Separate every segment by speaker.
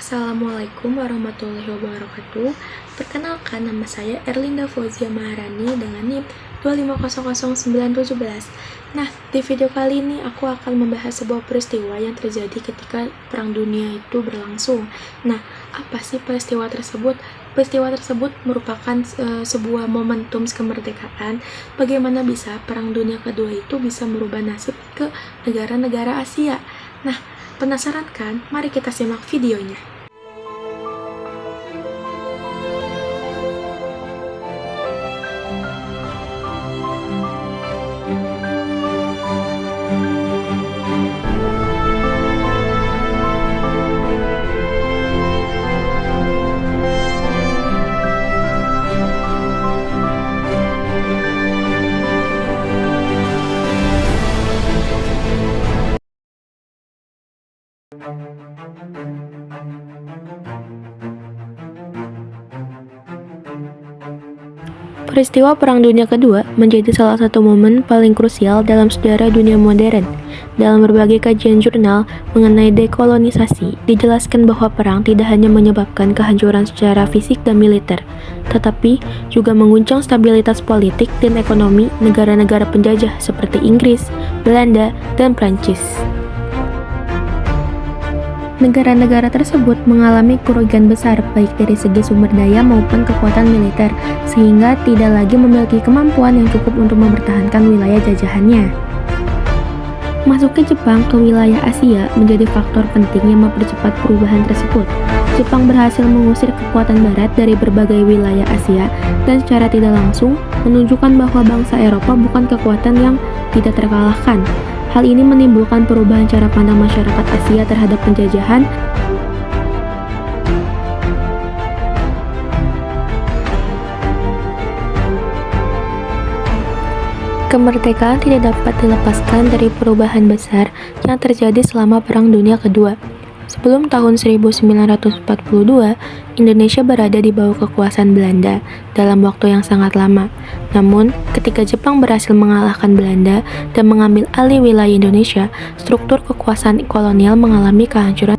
Speaker 1: Assalamualaikum warahmatullahi wabarakatuh. Perkenalkan, nama saya Erlinda Fauzia Maharani dengan NIM 2500917. Nah, di video kali ini aku akan membahas sebuah peristiwa yang terjadi ketika Perang Dunia itu berlangsung. Nah, apa sih peristiwa tersebut? Peristiwa tersebut merupakan sebuah momentum kemerdekaan. Bagaimana bisa Perang Dunia Kedua itu bisa merubah nasib ke negara-negara Asia. Nah, penasaran kan? Mari kita simak videonya. Peristiwa Perang Dunia Kedua menjadi salah satu momen paling krusial dalam sejarah dunia modern. Dalam berbagai kajian jurnal mengenai dekolonisasi, dijelaskan bahwa perang tidak hanya menyebabkan kehancuran secara fisik dan militer, tetapi juga mengguncang stabilitas politik dan ekonomi negara-negara penjajah seperti Inggris, Belanda, dan Prancis. Negara-negara tersebut mengalami kerugian besar baik dari segi sumber daya maupun kekuatan militer, sehingga tidak lagi memiliki kemampuan yang cukup untuk mempertahankan wilayah jajahannya. Masuknya Jepang ke wilayah Asia menjadi faktor penting yang mempercepat perubahan tersebut. Jepang berhasil mengusir kekuatan barat dari berbagai wilayah Asia dan secara tidak langsung menunjukkan bahwa bangsa Eropa bukan kekuatan yang tidak terkalahkan. Hal ini menimbulkan perubahan cara pandang masyarakat Asia terhadap penjajahan. Kemerdekaan tidak dapat dilepaskan dari perubahan besar yang terjadi selama Perang Dunia Kedua. Sebelum tahun 1942, Indonesia berada di bawah kekuasaan Belanda dalam waktu yang sangat lama. Namun, ketika Jepang berhasil mengalahkan Belanda dan mengambil alih wilayah Indonesia, struktur kekuasaan kolonial mengalami kehancuran.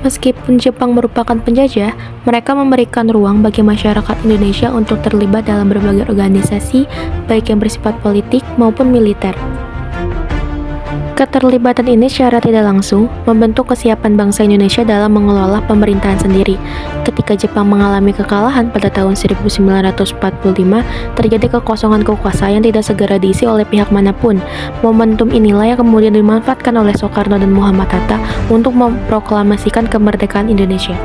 Speaker 1: Meskipun Jepang merupakan penjajah, mereka memberikan ruang bagi masyarakat Indonesia untuk terlibat dalam berbagai organisasi, baik yang bersifat politik maupun militer. Keterlibatan ini secara tidak langsung membentuk kesiapan bangsa Indonesia dalam mengelola pemerintahan sendiri. Ketika Jepang mengalami kekalahan pada tahun 1945, terjadi kekosongan kekuasaan yang tidak segera diisi oleh pihak manapun. Momentum inilah yang kemudian dimanfaatkan oleh Soekarno dan Muhammad Hatta untuk memproklamasikan kemerdekaan Indonesia.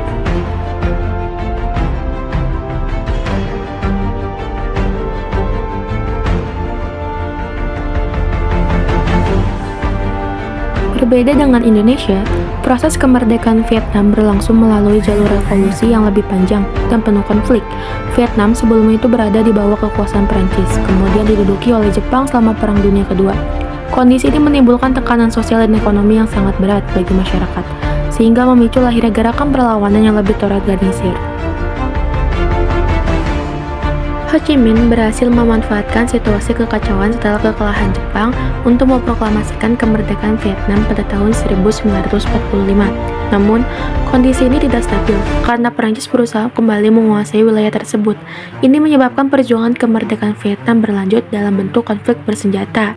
Speaker 1: Berbeda dengan Indonesia, proses kemerdekaan Vietnam berlangsung melalui jalur revolusi yang lebih panjang dan penuh konflik. Vietnam sebelumnya itu berada di bawah kekuasaan Prancis, kemudian diduduki oleh Jepang selama Perang Dunia Kedua. Kondisi ini menimbulkan tekanan sosial dan ekonomi yang sangat berat bagi masyarakat, sehingga memicu lahirnya gerakan perlawanan yang lebih terorganisir. Ho Chi Minh berhasil memanfaatkan situasi kekacauan setelah kekalahan Jepang untuk memproklamasikan kemerdekaan Vietnam pada tahun 1945. Namun, kondisi ini tidak stabil karena Prancis berusaha kembali menguasai wilayah tersebut. Ini menyebabkan perjuangan kemerdekaan Vietnam berlanjut dalam bentuk konflik bersenjata.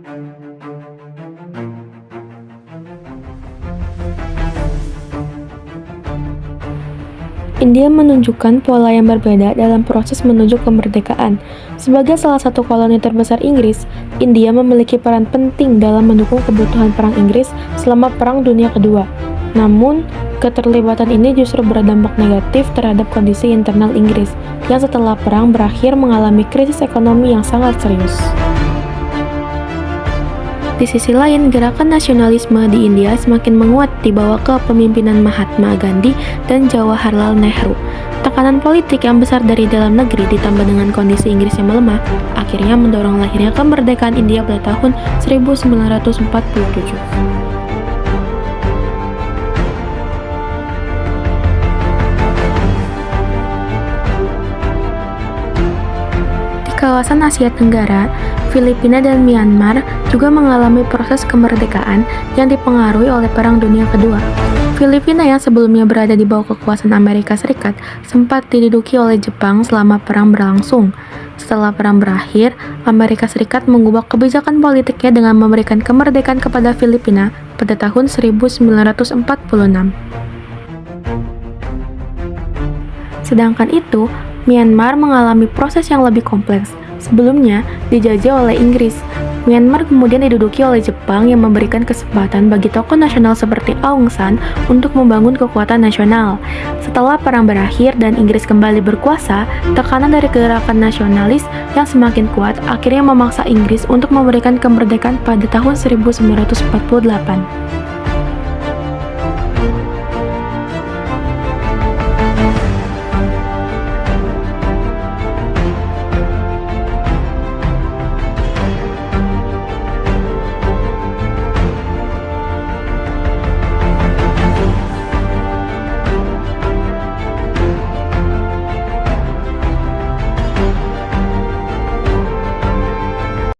Speaker 1: India menunjukkan pola yang berbeda dalam proses menuju kemerdekaan. Sebagai salah satu koloni terbesar Inggris, India memiliki peran penting dalam mendukung kebutuhan perang Inggris selama Perang Dunia Kedua. Namun, keterlibatan ini justru berdampak negatif terhadap kondisi internal Inggris, yang setelah perang berakhir mengalami krisis ekonomi yang sangat serius. Di sisi lain, gerakan nasionalisme di India semakin menguat di bawah kepemimpinan Mahatma Gandhi dan Jawaharlal Nehru. Tekanan politik yang besar dari dalam negeri ditambah dengan kondisi Inggris yang melemah, akhirnya mendorong lahirnya kemerdekaan India pada tahun 1947. kawasan Asia Tenggara, Filipina dan Myanmar juga mengalami proses kemerdekaan yang dipengaruhi oleh Perang Dunia Kedua. Filipina yang sebelumnya berada di bawah kekuasaan Amerika Serikat sempat diduduki oleh Jepang selama perang berlangsung. Setelah perang berakhir, Amerika Serikat mengubah kebijakan politiknya dengan memberikan kemerdekaan kepada Filipina pada tahun 1946. Sedangkan itu, Myanmar mengalami proses yang lebih kompleks. Sebelumnya, dijajah oleh Inggris. Myanmar kemudian diduduki oleh Jepang yang memberikan kesempatan bagi tokoh nasional seperti Aung San untuk membangun kekuatan nasional. Setelah perang berakhir dan Inggris kembali berkuasa, tekanan dari gerakan nasionalis yang semakin kuat akhirnya memaksa Inggris untuk memberikan kemerdekaan pada tahun 1948.